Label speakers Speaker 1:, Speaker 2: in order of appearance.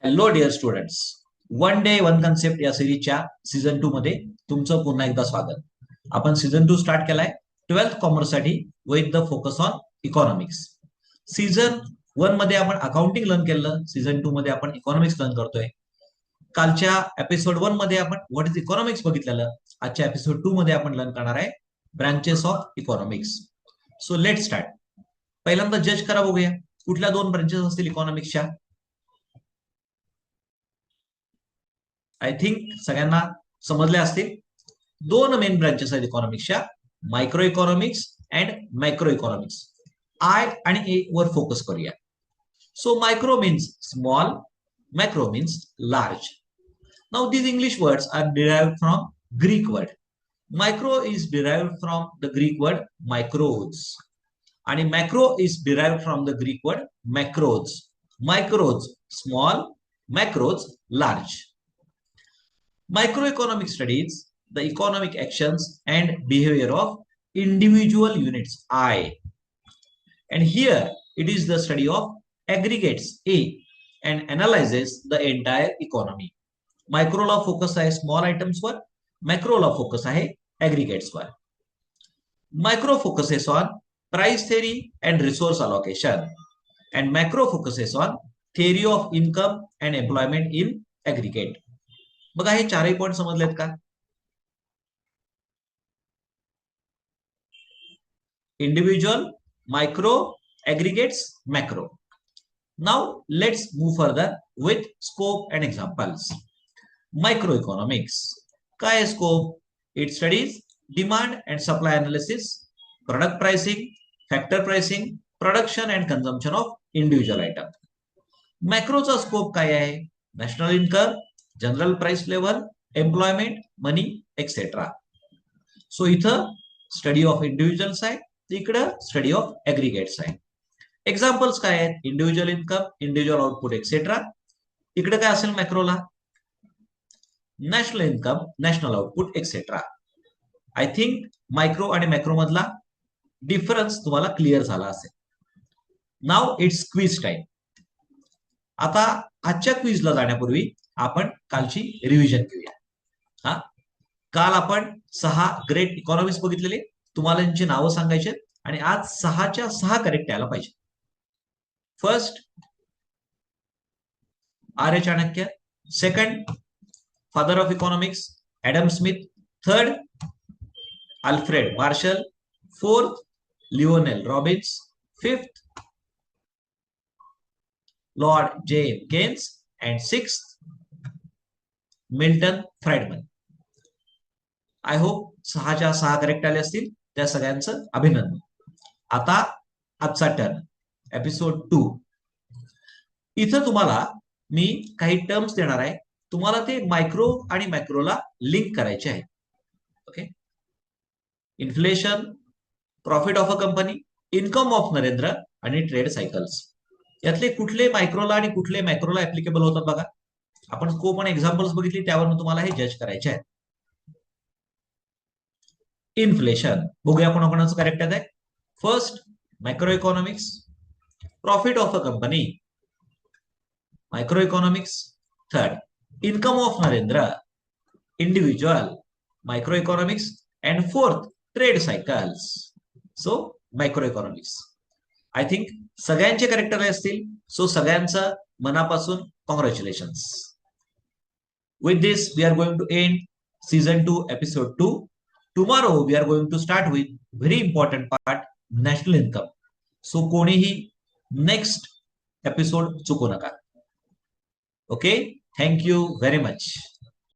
Speaker 1: Hello dear students, one day one concept या सिरीजच्या season 2 मध्ये तुमचं पुन्हा एकदा स्वागत. आपण सीझन 2 स्टार्ट केलाय 12th कॉमर्स साठी with the focus on economics. Season 1 मध्ये आपण अकाउंटिंग लर्न केलं, सीझन 2 मध्ये आपण इकॉनॉमिक्स लर्न करतोय. कालच्या एपिसोड 1 मध्ये आपण व्हॉट इज इकॉनॉमिक्स बघितलेलं. आजच्या एपिसोड 2 मध्ये आपण लर्न करणार आहे branches of economics. So let start. पहिल्यांदा जज करा, बघूया कुठल्या दोन ब्रांचेस असतील इकॉनॉमिक्सच्या. आय थिंक सगळ्यांना समजले असतील. दोन मेन ब्रांचेस आहेत इकॉनॉमिक्सच्या, micro economics and macro economics. I आणि ए वर फोकस करूया. So micro means small, macro means large. Now these English words are derived from Greek word. Micro is derived from the Greek word micros आणि macro is derived from the Greek word macros. Micros small, macros large. Microeconomic studies the economic actions and behavior of individual units I, and here it is the study of aggregates A and analyzes the entire economy. Micro ला focus आहे small items वर, macro ला focus आहे aggregates वर. Micro focuses on price theory and resource allocation and macro focuses on theory of income and employment in aggregate. बघा, हे चारही point समजलेत का? Individual, micro, aggregates, macro. Now let's move further with scope and examples. Micro economics काय आहे scope? It studies demand and supply analysis, product pricing, factor pricing, production and consumption of individual item. मॅक्रोचा scope काय आहे? National income, general price level, employment, money etcetera. So इथं study of individuals आहे, इकडं study of aggregates आहे. Examples काय आहेत? Individual income, individual output etcetera. इकडे काय असेल मॅक्रोला? National income, national output etcetera. I think micro आणि मॅक्रो मधला डिफरन्स तुम्हाला क्लिअर झाला असेल. Now it's quiz time. आता आजच्या क्विजला जाण्यापूर्वी आपण कालची रिव्हिजन घेऊया. हा, काल आपण 6 ग्रेट इकॉनॉमिक्स बघितलेले, तुम्हाला यांची नावं सांगायचे आणि आज 6च्या 6 करेक्ट यायला पाहिजे. First Arya Chanakya, second father of economics Adam Smith, third Alfred Marshall, fourth Lionel Robbins, fifth Lord James Keynes and sixth Milton Friedman. I hope 6च्या 6 करेक्ट आले असतील. त्या सगळ्यांचं अभिनंदन. आता आजचा टर्न, एपिसोड 2. इथं तुम्हाला मी काही टर्म्स देणार आहे, तुम्हाला ते मायक्रो आणि मॅक्रोला लिंक करायचे आहे. Okay. Inflation, profit of a company, income of Narendra आणि ट्रेड सायकल्स. यातले कुठले मायक्रोला आणि कुठले मॅक्रोला ऍप्लिकेबल होतात बघा. आपण स्कोप आणि एक्झाम्पल्स बघितली, त्यावरून तुम्हाला हे जज करायचे आहे. इन्फ्लेशन बघूया कोणाकोणाचं करेक्ट आहे. First micro economics, profit of a company micro economics. Third income of Narendra individual micro economics. And fourth trade cycles, so micro economics. I think सगळ्यांचे करेक्ट आले असतील. सो सगळ्यांचं मनापासून congratulations. With this, we are going to end season 2, episode 2. Tomorrow, we are going to start with very important part, national income. So, कोणीही next episode चुकू नका. Okay? Thank you very much.